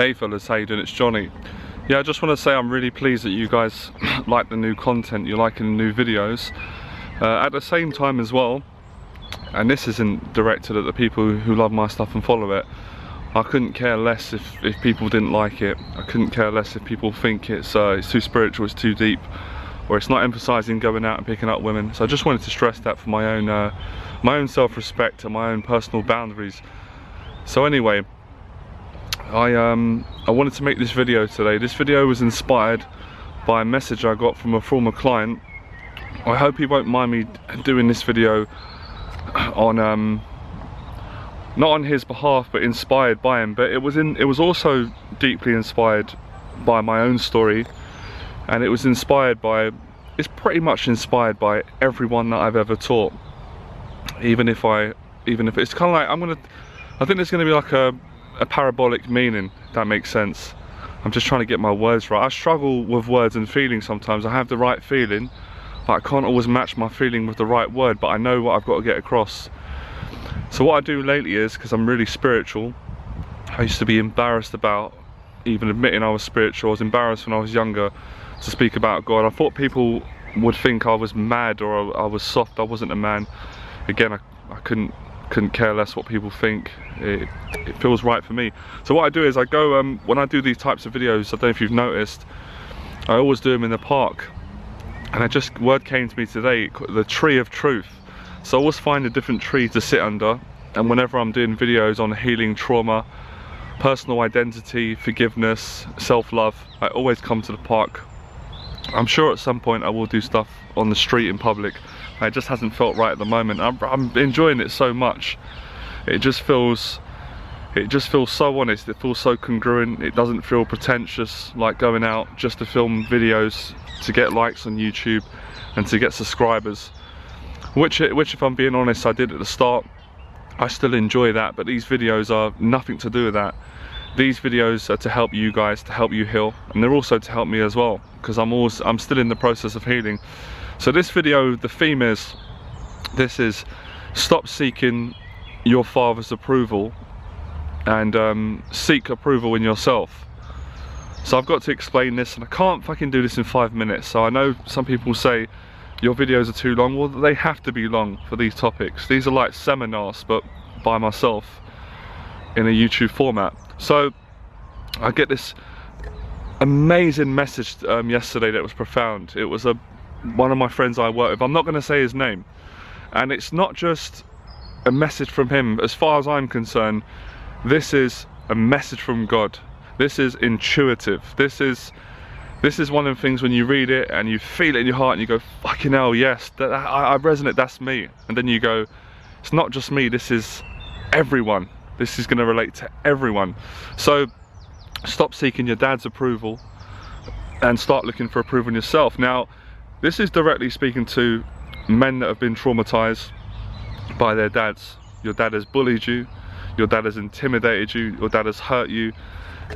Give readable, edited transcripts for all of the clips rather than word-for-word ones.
Hey fellas, how you doing? It's Johnny. Yeah, I just want to say I'm really pleased that you guys like the new content, you're liking the new videos. At the same time as well, and this isn't directed at the people who love my stuff and follow it, I couldn't care less if people didn't like it. I couldn't care less if people think it's too spiritual, it's too deep, or it's not emphasising going out and picking up women. So I just wanted to stress that for my own self-respect and my own personal boundaries. So anyway, I wanted to make this video today. This video was inspired by a message I got from a former client. I hope he won't mind me doing this video on not on his behalf, but inspired by him. But it was also deeply inspired by my own story, and it's pretty much inspired by everyone that I've ever taught. Even if it's kind of like I think there's going to be like a parabolic meaning, if that makes sense. I'm just trying to get my words right. I struggle with words and feelings sometimes. I have the right feeling, but I can't always match my feeling with the right word, but I know what I've got to get across. So what I do lately is, because I'm really spiritual, I used to be embarrassed about even admitting I was spiritual. I was embarrassed when I was younger to speak about God. I thought people would think I was mad or I was soft. I wasn't a man. Again, I couldn't care less what people think. It feels right for me. So what I do is I go, when I do these types of videos, I don't know if you've noticed, I always do them in the park. And word came to me today, the tree of truth. So I always find a different tree to sit under, and whenever I'm doing videos on healing trauma, personal identity, forgiveness, self-love, I always come to the park. I'm sure at some point I will do stuff on the street in public. It just hasn't felt right at the moment. I'm enjoying it so much. It just feels so honest. It feels so congruent. It doesn't feel pretentious, like going out just to film videos to get likes on YouTube and to get subscribers. Which if I'm being honest, I did at the start. I still enjoy that, but these videos are nothing to do with that. These videos are to help you guys, to help you heal, and they're also to help me as well, because I'm still in the process of healing. So this video, the theme is stop seeking your father's approval and seek approval in yourself. So I've got to explain this, and I can't fucking do this in 5 minutes. So I know some people say your videos are too long. Well, they have to be long for these topics. These are like seminars, but by myself in a YouTube format. So I get this amazing message yesterday that was profound. It was one of my friends I work with. I'm not going to say his name, and it's not just a message from him. As far as I'm concerned, this is a message from God. This is intuitive. This is one of the things when you read it and you feel it in your heart and you go, fucking hell, yes, I resonate, that's me. And then you go, it's not just me, this is everyone. This is going to relate to everyone. So stop seeking your dad's approval and start looking for approval in yourself. Now, this is directly speaking to men that have been traumatized by their dads. Your dad has bullied you, your dad has intimidated you, your dad has hurt you,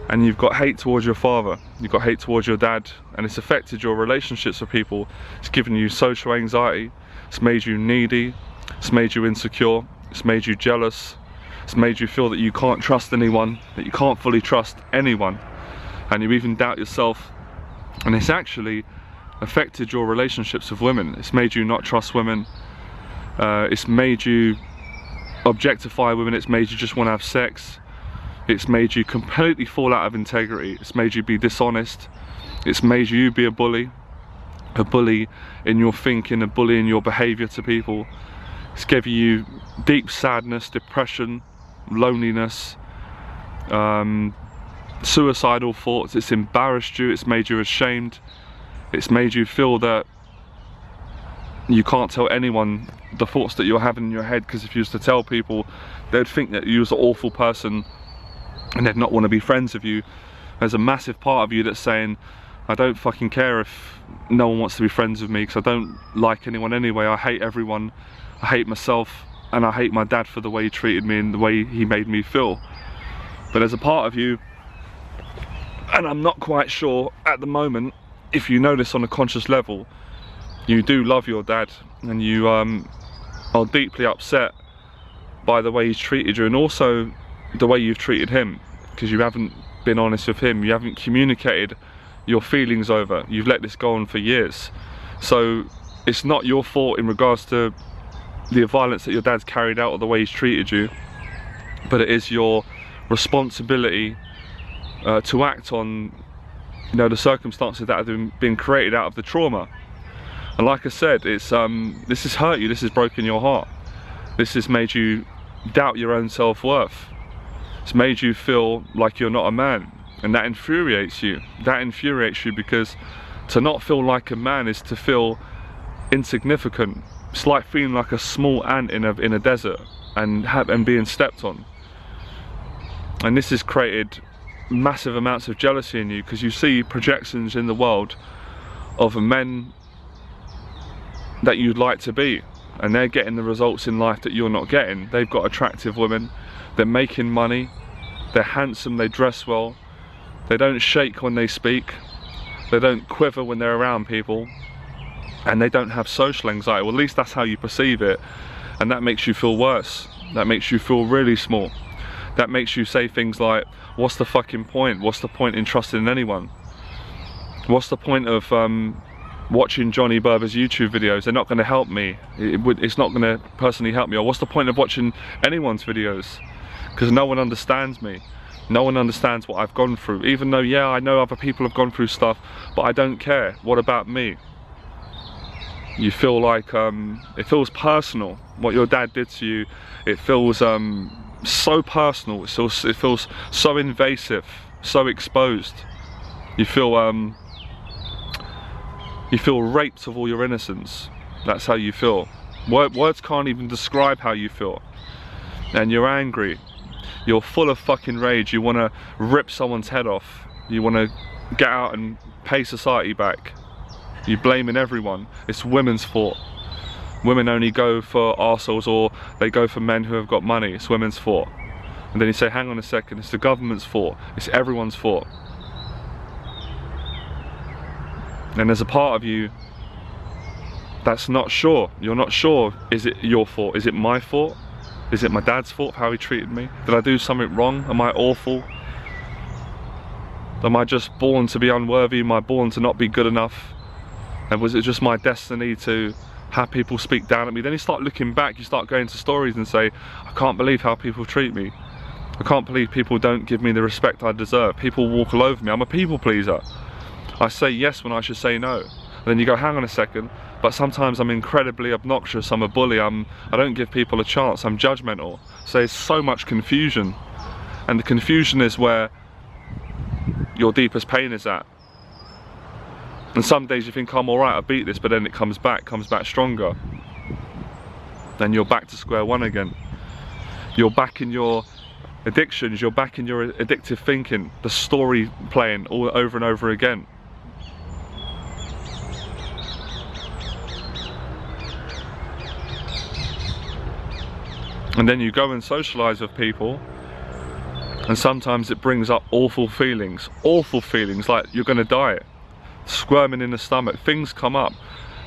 and you've got hate towards your father, you've got hate towards your dad, and it's affected your relationships with people. It's given you social anxiety, it's made you needy, it's made you insecure, it's made you jealous, it's made you feel that you can't trust anyone, that you can't fully trust anyone, and you even doubt yourself. And it's actually affected your relationships with women. It's made you not trust women, it's made you objectify women, it's made you just want to have sex, it's made you completely fall out of integrity, it's made you be dishonest, it's made you be a bully in your thinking, a bully in your behaviour to people. It's given you deep sadness, depression, loneliness, suicidal thoughts. It's embarrassed you, it's made you ashamed, it's made you feel that you can't tell anyone the thoughts that you're having in your head, because if you used to tell people, they'd think that you was an awful person and they'd not want to be friends with you. There's a massive part of you that's saying, I don't fucking care if no one wants to be friends with me, because I don't like anyone anyway. I hate everyone, I hate myself, and I hate my dad for the way he treated me and the way he made me feel. But there's a part of you, and I'm not quite sure at the moment if you know this on a conscious level, you do love your dad, and you are deeply upset by the way he's treated you, and also the way you've treated him, because you haven't been honest with him, you haven't communicated your feelings over, you've let this go on for years. So it's not your fault in regards to the violence that your dad's carried out or the way he's treated you, but it is your responsibility to act on, you know, the circumstances that have been created out of the trauma. And like I said, it's this has hurt you, this has broken your heart, this has made you doubt your own self-worth, it's made you feel like you're not a man, and that infuriates you. That infuriates you because to not feel like a man is to feel insignificant. It's like feeling like a small ant in a desert and being stepped on. And this has created massive amounts of jealousy in you, because you see projections in the world of men that you'd like to be, and they're getting the results in life that you're not getting. They've got attractive women, they're making money, they're handsome, they dress well, they don't shake when they speak, they don't quiver when they're around people, and they don't have social anxiety. Well, at least that's how you perceive it, and that makes you feel worse. That makes you feel really small. That makes you say things like, what's the fucking point? What's the point in trusting in anyone? What's the point of watching Johnny Berba's YouTube videos? They're not going to help me. It's not going to personally help me. Or what's the point of watching anyone's videos? Because no one understands me. No one understands what I've gone through. Even though, yeah, I know other people have gone through stuff, but I don't care. What about me? You feel like it feels personal. What your dad did to you, it feels so personal. It feels so invasive, so exposed. You feel raped of all your innocence. That's how you feel. Words can't even describe how you feel. And you're angry. You're full of fucking rage. You want to rip someone's head off. You want to get out and pay society back. You're blaming everyone. It's women's fault. Women only go for arseholes, or they go for men who have got money. It's women's fault. And then you say, hang on a second, it's the government's fault. It's everyone's fault. And there's a part of you that's not sure. You're not sure, is it your fault? Is it my fault? Is it my dad's fault, how he treated me? Did I do something wrong? Am I awful? Am I just born to be unworthy? Am I born to not be good enough? And was it just my destiny to have people speak down at me? Then you start looking back, you start going to stories and say, I can't believe how people treat me. I can't believe people don't give me the respect I deserve. People walk all over me. I'm a people pleaser. I say yes when I should say no. And then you go, hang on a second, but sometimes I'm incredibly obnoxious, I'm a bully, I don't give people a chance, I'm judgmental. So there's so much confusion. And the confusion is where your deepest pain is at. And some days you think, I'm alright, I beat this, but then it comes back stronger. Then you're back to square one again. You're back in your addictions, you're back in your addictive thinking, the story playing all over and over again. And then you go and socialise with people, and sometimes it brings up awful feelings like you're going to die, squirming in the stomach. Things come up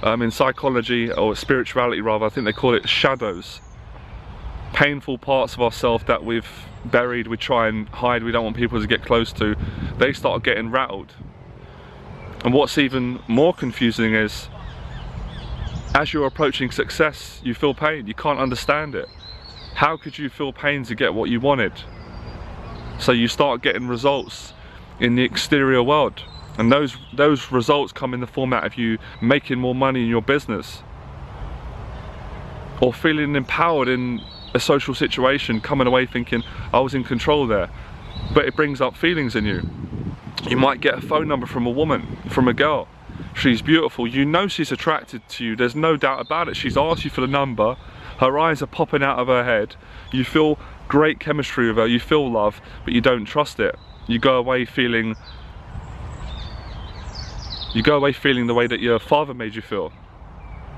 in psychology, or spirituality rather, I think they call it shadows. Painful parts of ourselves that we've buried, we try and hide, we don't want people to get close to, they start getting rattled. And what's even more confusing is, as you're approaching success, you feel pain, you can't understand it. How could you feel pain to get what you wanted? So you start getting results in the exterior world, and those results come in the format of you making more money in your business, or feeling empowered in a social situation, coming away thinking, I was in control there. But it brings up feelings in you. You might get a phone number from a woman, from a girl. She's beautiful, you know she's attracted to you, there's no doubt about it. She's asked you for the number, her eyes are popping out of her head, you feel great chemistry with her, you feel love, but you don't trust it. You go away feeling the way that your father made you feel.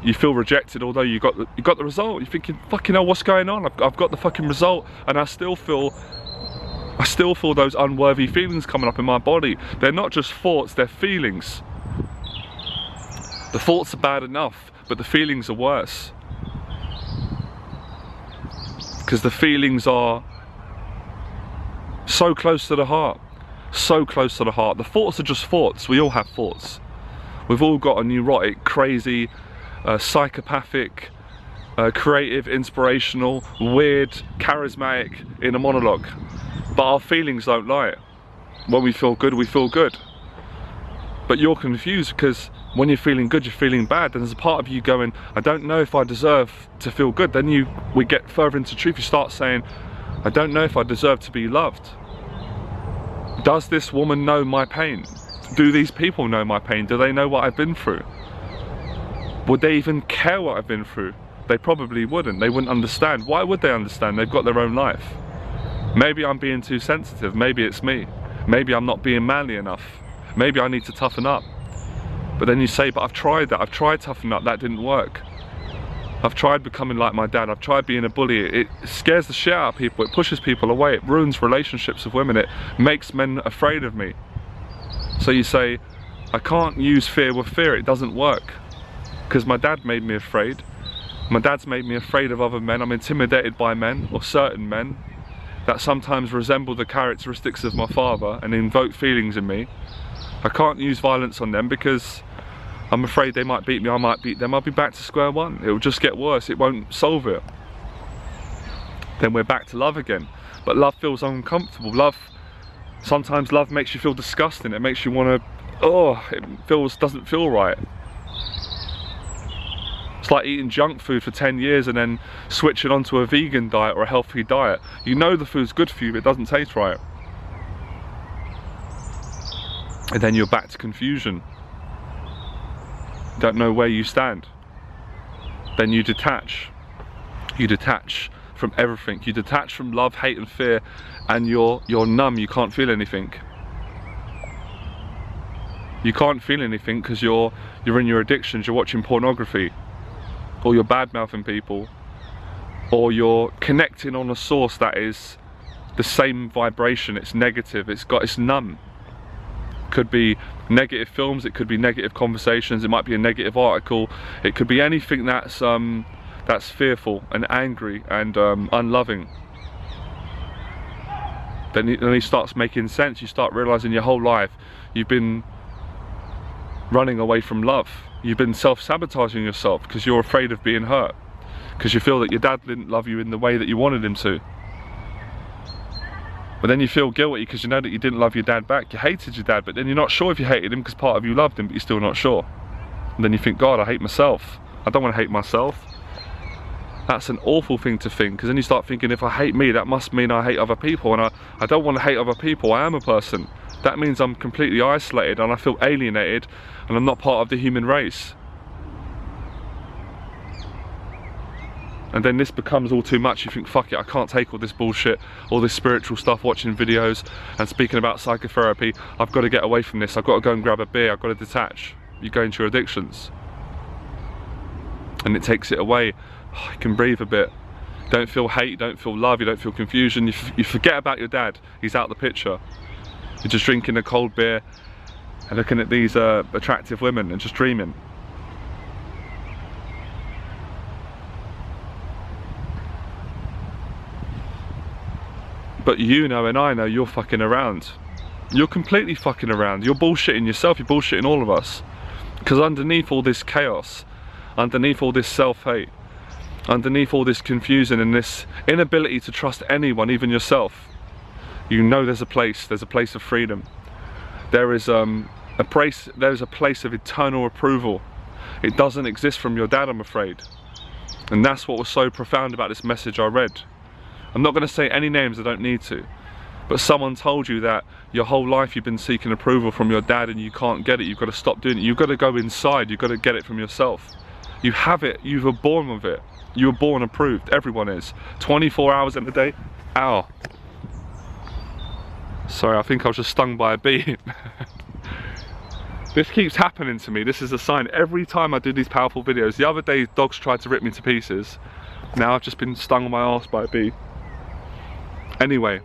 You feel rejected, although you got the result. You're thinking, fucking hell, what's going on? I've got the fucking result, and I still feel those unworthy feelings coming up in my body. They're not just thoughts, they're feelings. The thoughts are bad enough, but the feelings are worse. Because the feelings are so close to the heart. So close to the heart. The thoughts are just thoughts. We all have thoughts. We've all got a neurotic, crazy, psychopathic, creative, inspirational, weird, charismatic inner monologue. But our feelings don't lie. When we feel good, we feel good. But you're confused because when you're feeling good, you're feeling bad. And there's a part of you going, I don't know if I deserve to feel good. Then we get further into truth. You start saying, I don't know if I deserve to be loved. Does this woman know my pain? Do these people know my pain? Do they know what I've been through? Would they even care what I've been through? They probably wouldn't. They wouldn't understand. Why would they understand? They've got their own life. Maybe I'm being too sensitive. Maybe it's me. Maybe I'm not being manly enough. Maybe I need to toughen up. But then you say, but I've tried that. I've tried toughening up. That didn't work. I've tried becoming like my dad. I've tried being a bully. It scares the shit out of people. It pushes people away. It ruins relationships with women. It makes men afraid of me. So you say, I can't use fear with fear. It doesn't work. Because my dad made me afraid. My dad's made me afraid of other men. I'm intimidated by men, or certain men, that sometimes resemble the characteristics of my father and invoke feelings in me. I can't use violence on them because I'm afraid they might beat me, I might beat them. I'll be back to square one. It will just get worse. It won't solve it. Then we're back to love again. But love feels uncomfortable. Sometimes love makes you feel disgusting. It makes you want to, doesn't feel right. It's like eating junk food for 10 years and then switching onto a vegan diet or a healthy diet. You know the food's good for you, but it doesn't taste right. And then you're back to confusion. Don't know where you stand. Then you detach. You detach from everything. You detach from love, hate and fear, and you're numb. You can't feel anything. You can't feel anything because you're in your addictions. You're watching pornography, or you're bad mouthing people, or you're connecting on a source that is the same vibration. It's negative. It's numb. Could be negative films, it could be negative conversations, it might be a negative article, it could be anything that's fearful and angry and unloving. Then it starts making sense. You start realizing your whole life you've been running away from love. You've been self-sabotaging yourself because you're afraid of being hurt, because you feel that your dad didn't love you in the way that you wanted him to. But then you feel guilty because you know that you didn't love your dad back. You hated your dad, but then you're not sure if you hated him because part of you loved him, but you're still not sure. And then you think, God, I hate myself. I don't want to hate myself. That's an awful thing to think, because then you start thinking, if I hate me, that must mean I hate other people, and I don't want to hate other people. I am a person. That means I'm completely isolated and I feel alienated and I'm not part of the human race. And then this becomes all too much. You think, fuck it, I can't take all this bullshit, all this spiritual stuff, watching videos and speaking about psychotherapy. I've got to get away from this. I've got to go and grab a beer. I've got to detach. You go into your addictions. And it takes it away. Oh, you can breathe a bit. You don't feel hate, you don't feel love, you don't feel confusion. You forget about your dad. He's out the picture. You're just drinking a cold beer and looking at these attractive women and just dreaming. But you know and I know you're fucking around. You're completely fucking around. You're bullshitting yourself, you're bullshitting all of us. Because underneath all this chaos, underneath all this self-hate, underneath all this confusion and this inability to trust anyone, even yourself, you know there's a place of freedom. There is a place of eternal approval. It doesn't exist from your dad, I'm afraid. And that's what was so profound about this message I read. I'm not going to say any names, I don't need to, but someone told you that your whole life you've been seeking approval from your dad and you can't get it. You've got to stop doing it. You've got to go inside. You've got to get it from yourself. You have it. You were born with it. You were born approved. Everyone is. 24 hours in a day. Ow. Sorry, I think I was just stung by a bee. This keeps happening to me. This is a sign. Every time I do these powerful videos. The other day dogs tried to rip me to pieces. Now I've just been stung on my arse by a bee. Anyway,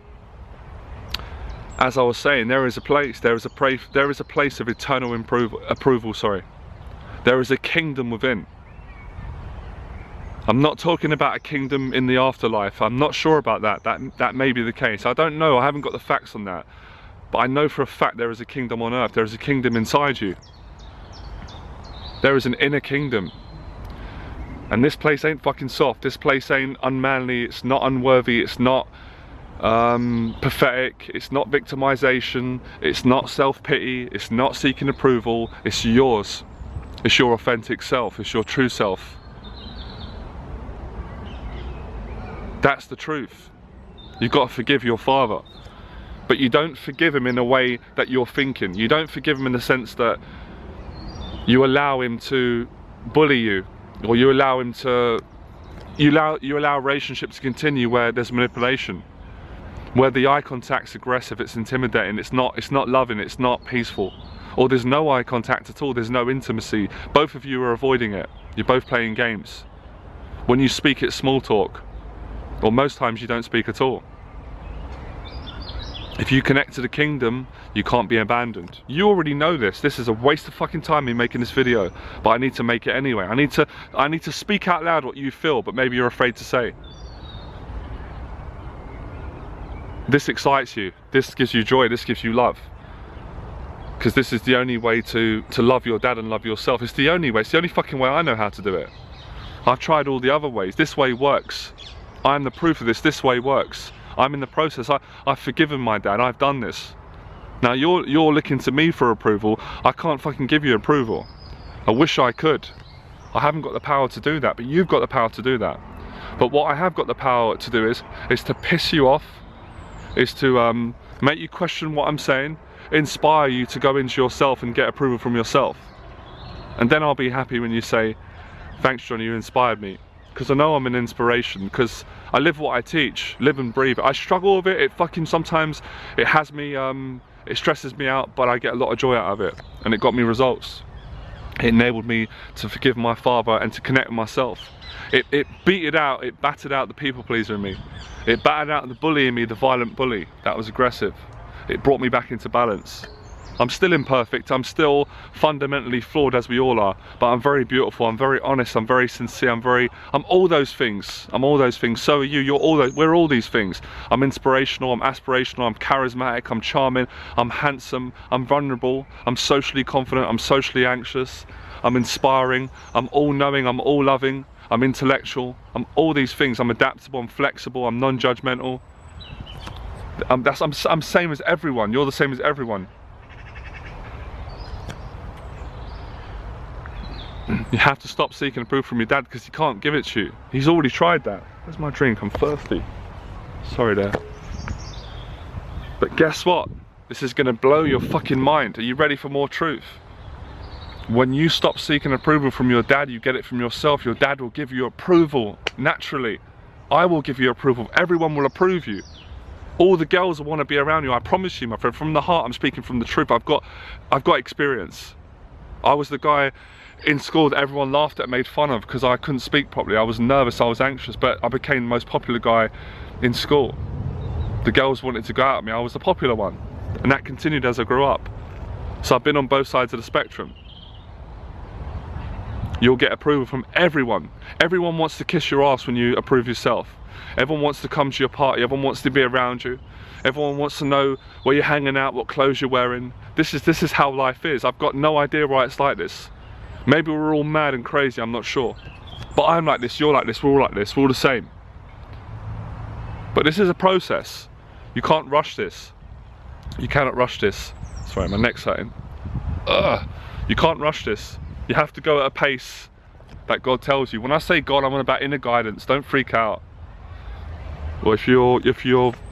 as I was saying, there is a place of eternal approval, sorry. There is a kingdom within. I'm not talking about a kingdom in the afterlife. I'm not sure about that. That may be the case. I don't know. I haven't got the facts on that. but I know for a fact there is a kingdom on earth. There is a kingdom inside you. There is an inner kingdom. And this place ain't fucking soft. This place ain't unmanly. It's not unworthy. It's not pathetic. It's not victimization. It's not self-pity. It's not seeking approval. It's yours. It's your authentic self. It's your true self. That's the truth. You've got to forgive your father. But you don't forgive him in a way that you're thinking. You don't forgive him in the sense that you allow him to bully you, or you allow him to, you allow a relationship to continue where there's manipulation, where the eye contact's aggressive, it's intimidating, it's not loving, it's not peaceful, or there's no eye contact at all, there's no intimacy. Both of you are avoiding it. You're both playing games. When you speak, it's small talk, or most times you don't speak at all. If you connect to the kingdom, you can't be abandoned. You already know this. This is a waste of fucking time me making this video, but I need to make it anyway. I need to speak out loud what you feel, but maybe you're afraid to say. This excites you. This gives you joy. This gives you love. Because this is the only way to love your dad and love yourself. It's the only way. It's the only fucking way I know how to do it. I've tried all the other ways. This way works. I'm the proof of this. This way works. I'm in the process. I've forgiven my dad. I've done this. Now you're looking to me for approval. I can't fucking give you approval. I wish I could. I haven't got the power to do that, but you've got the power to do that. But what I have got the power to do is to piss you off, is to make you question what I'm saying, inspire you to go into yourself and get approval from yourself. And then I'll be happy when you say, thanks Johnny, you inspired me. Because I know I'm an inspiration, because I live what I teach, live and breathe. I struggle with it, it fucking sometimes, it has me, it stresses me out, but I get a lot of joy out of it, and it got me results. It enabled me to forgive my father and to connect with myself. It battered out the people pleaser in me. It battered out the bully in me, the violent bully that was aggressive. It brought me back into balance. I'm still imperfect, I'm still fundamentally flawed as we all are, but I'm very beautiful, I'm very honest, I'm very sincere, I'm all those things. I'm all those things. So are you, you're all those, we're all these things. I'm inspirational, I'm aspirational, I'm charismatic, I'm charming, I'm handsome, I'm vulnerable, I'm socially confident, I'm socially anxious, I'm inspiring, I'm all-knowing, I'm all-loving, I'm intellectual, I'm all these things. I'm adaptable, I'm flexible, I'm non-judgmental. I'm same as everyone, you're the same as everyone. You have to stop seeking approval from your dad, because he can't give it to you. He's already tried that. Where's my drink? I'm thirsty. Sorry there. But guess what? This is gonna blow your fucking mind. Are you ready for more truth? When you stop seeking approval from your dad, you get it from yourself. Your dad will give you approval naturally. I will give you approval. Everyone will approve you. All the girls will want to be around you. I promise you, my friend. From the heart, I'm speaking from the truth. I've got experience. I was the guy in school that everyone laughed at, made fun of, because I couldn't speak properly. I was nervous, I was anxious, but I became the most popular guy in school. The girls wanted to go out at me, I was the popular one. And that continued as I grew up. So I've been on both sides of the spectrum. You'll get approval from everyone. Everyone wants to kiss your ass when you approve yourself. Everyone wants to come to your party, everyone wants to be around you. Everyone wants to know where you're hanging out, what clothes you're wearing. This is how life is. I've got no idea why it's like this. Maybe we're all mad and crazy, I'm not sure. But I'm like this, you're like this, we're all like this, we're all the same. But this is a process. You can't rush this. You cannot rush this. Sorry, my neck's hurting. Ugh. You can't rush this. You have to go at a pace that God tells you. When I say God, I'm on about inner guidance. Don't freak out. Or if you're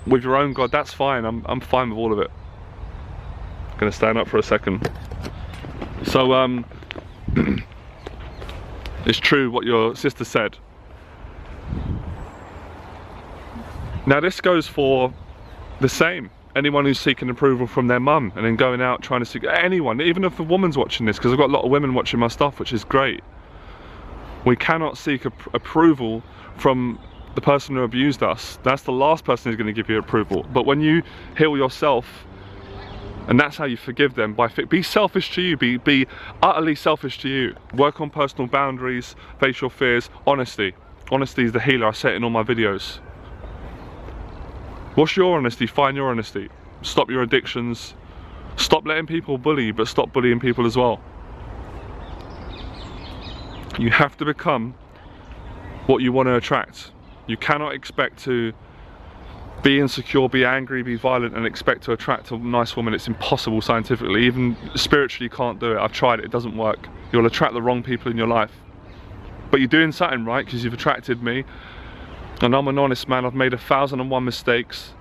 with your own God, that's fine. I'm fine with all of it. I'm gonna stand up for a second. So it's true what your sister said. Now this goes for the same. Anyone who's seeking approval from their mum and then going out trying to seek, anyone, even if a woman's watching this, because I've got a lot of women watching my stuff, which is great. We cannot seek approval from the person who abused us. That's the last person who's going to give you approval. But when you heal yourself, and that's how you forgive them, be selfish to you, be utterly selfish to you. Work on personal boundaries, face your fears, honesty. Honesty is the healer, I say it in all my videos. What's your honesty? Find your honesty. stop your addictions, stop letting people bully you, but stop bullying people as well. You have to become what you want to attract. You cannot expect to be insecure, be angry, be violent and expect to attract a nice woman. It's impossible scientifically, even spiritually you can't do it. I've tried it, it doesn't work. You'll attract the wrong people in your life. But you're doing something right because you've attracted me, and I'm an honest man. I've made 1,001 mistakes.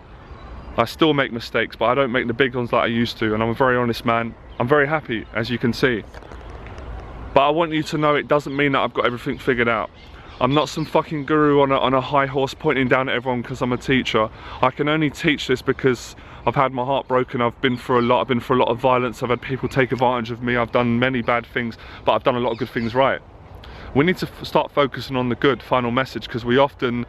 I still make mistakes, but I don't make the big ones like I used to, and I'm a very honest man. I'm very happy, as you can see. But I want you to know it doesn't mean that I've got everything figured out. I'm not some fucking guru on a high horse pointing down at everyone because I'm a teacher. I can only teach this because I've had my heart broken. I've been through a lot. I've been through a lot of violence. I've had people take advantage of me. I've done many bad things, but I've done a lot of good things right. We need to start focusing on the good. Final message, because we often,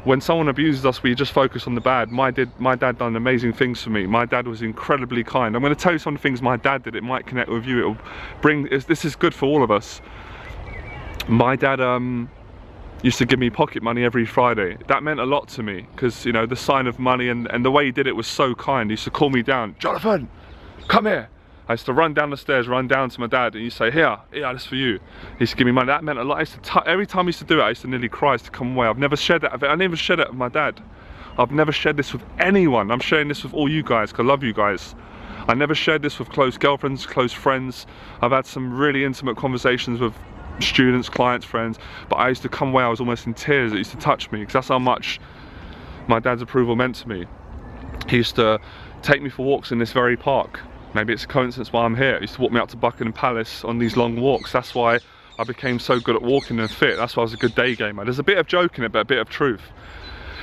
when someone abuses us, we just focus on the bad. My dad done amazing things for me. My dad was incredibly kind. I'm going to tell you some of the things my dad did. It might connect with you. It'll bring. This is good for all of us. My dad used to give me pocket money every Friday. That meant a lot to me because, you know, the sign of money and the way he did it was so kind. He used to call me down, Jonathan, come here. I used to run down the stairs, run down to my dad, and he'd say, here, that's for you. He used to give me money. That meant a lot. I used to every time he used to do it, I used to nearly cry. I used to come away. I've never shared that. I never shared it with my dad. I've never shared this with anyone. I'm sharing this with all you guys because I love you guys. I never shared this with close girlfriends, close friends. I've had some really intimate conversations with students, clients, friends, but I used to come away, I was almost in tears. It used to touch me because that's how much my dad's approval meant to me. He used to take me for walks in this very park. Maybe it's a coincidence why I'm here. He used to walk me out to Buckingham Palace on these long walks. That's why I became so good at walking and fit. That's why I was a good day gamer. There's a bit of joke in it, but a bit of truth.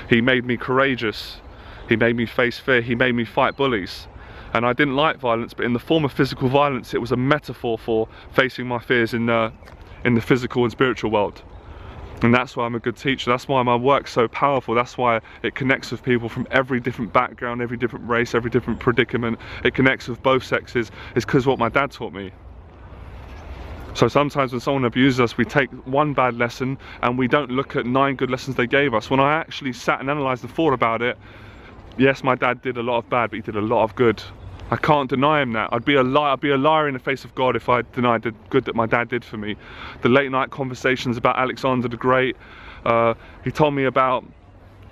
He made me courageous. He made me face fear. He made me fight bullies. And I didn't like violence, but in the form of physical violence, it was a metaphor for facing my fears in the physical and spiritual world. And that's why I'm a good teacher. That's why my work's so powerful. That's why it connects with people from every different background, every different race, every different predicament. It connects with both sexes. It's because what my dad taught me. So sometimes when someone abuses us, we take one bad lesson and we don't look at 9 good lessons they gave us. When I actually sat and analysed and thought about it, yes, my dad did a lot of bad, but he did a lot of good. I can't deny him that. I'd be a liar in the face of God if I denied the good that my dad did for me. The late night conversations about Alexander the Great. He told me about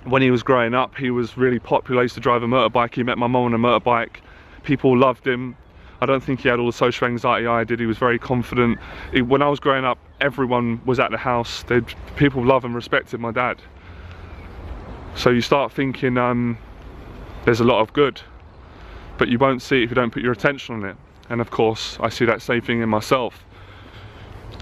when he was growing up, he was really popular. He used to drive a motorbike. He met my mum on a motorbike. People loved him. I don't think he had all the social anxiety I did. He was very confident. When I was growing up, everyone was at the house. People loved and respected my dad. So you start thinking there's a lot of good, but you won't see it if you don't put your attention on it. And of course, I see that same thing in myself.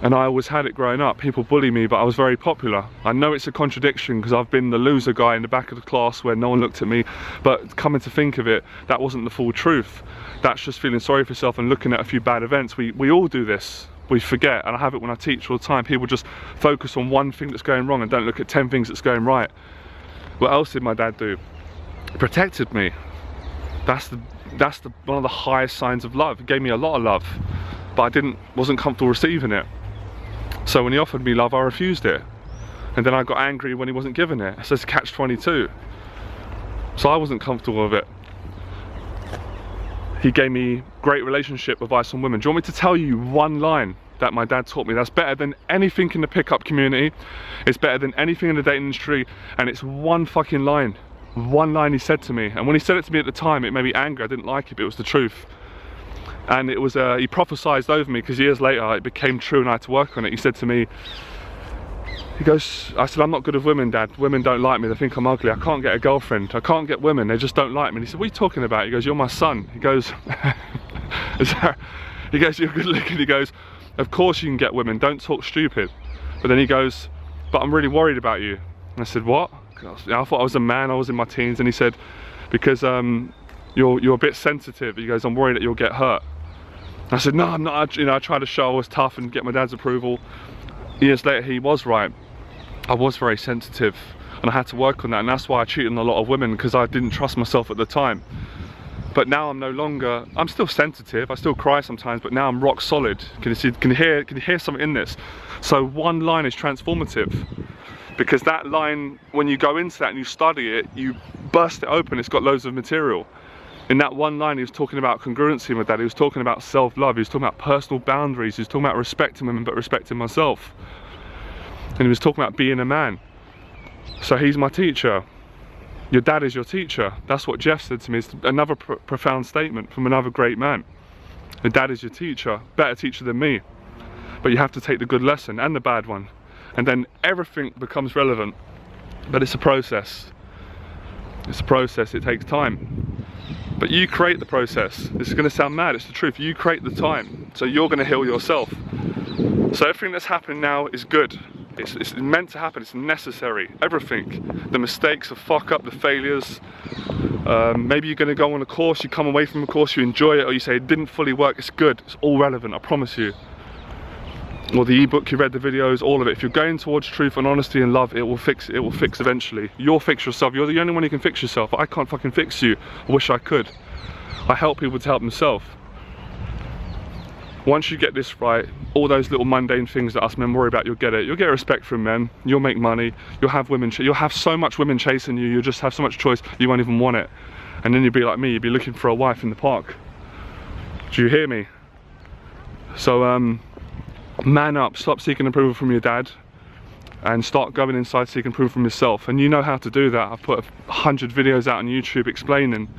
And I always had it growing up. People bully me, but I was very popular. I know it's a contradiction because I've been the loser guy in the back of the class where no one looked at me, but coming to think of it, that wasn't the full truth. That's just feeling sorry for yourself and looking at a few bad events. We all do this. We forget, and I have it when I teach all the time. People just focus on one thing that's going wrong and don't look at 10 things that's going right. What else did my dad do? He protected me. That's one of the highest signs of love. He gave me a lot of love, but I wasn't comfortable receiving it. So when he offered me love, I refused it. And then I got angry when he wasn't giving it. It says catch-22. So I wasn't comfortable with it. He gave me great relationship advice on women. Do you want me to tell you one line that my dad taught me that's better than anything in the pickup community? It's better than anything in the dating industry, and it's one fucking line. One line he said to me, and when he said it to me at the time, it made me angry. I didn't like it, but it was the truth. And it was he prophesized over me, because years later it became true and I had to work on it. He said to me, he goes, I said, I'm not good with women, Dad. Women don't like me. They think I'm ugly. I can't get a girlfriend. I can't get women. They just don't like me. And he said, what are you talking about? He goes, you're my son. He goes, you're good looking. He goes, of course you can get women. Don't talk stupid. But then he goes, but I'm really worried about you. And I said, what? I thought I was a man. I was in my teens. And he said, because you're a bit sensitive. He goes, I'm worried that you'll get hurt. I said, no, I'm not. I tried to show I was tough and get my dad's approval. Years later, he was right. I was very sensitive, and I had to work on that, and that's why I cheated on a lot of women, because I didn't trust myself at the time. But now I'm no longer. I'm still sensitive. I still cry sometimes, but now I'm rock solid. Can you hear something in this? So one line is transformative, because that line, when you go into that and you study it, you burst it open. It's got loads of material. In that one line, he was talking about congruency with my dad. He was talking about self-love. He was talking about personal boundaries. He was talking about respecting women, but respecting myself. And he was talking about being a man. So he's my teacher. Your dad is your teacher. That's what Jeff said to me. It's another profound statement from another great man. Your dad is your teacher, better teacher than me. But you have to take the good lesson and the bad one. And then everything becomes relevant. But it's a process. It's a process, it takes time. But you create the process. This is going to sound mad, it's the truth. You create the time, so you're going to heal yourself. So everything that's happening now is good. It's meant to happen, it's necessary. Everything. The mistakes, the fuck up, the failures. Maybe you're going to go on a course, you come away from a course, you enjoy it, or you say it didn't fully work. It's good, it's all relevant, I promise you. Or the ebook you read, the videos, all of it. If you're going towards truth and honesty and love, it will fix eventually. You'll fix yourself. You're the only one who can fix yourself. I can't fucking fix you. I wish I could. I help people to help themselves. Once you get this right, all those little mundane things that us men worry about, you'll get it. You'll get respect from men. You'll make money. You'll have women. You'll have so much women chasing you. You'll just have so much choice. You won't even want it. And then you'll be like me. You'll be looking for a wife in the park. Do you hear me? So man up, stop seeking approval from your dad and start going inside seeking approval from yourself. And you know how to do that. I've put 100 videos out on YouTube explaining.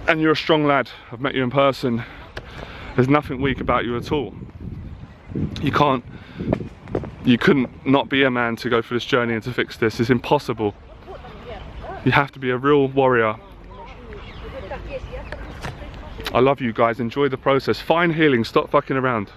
And you're a strong lad. I've met you in person. There's nothing weak about you at all. You couldn't not be a man to go through this journey and to fix this. It's impossible. You have to be a real warrior. I love you guys, enjoy the process. Find healing, stop fucking around.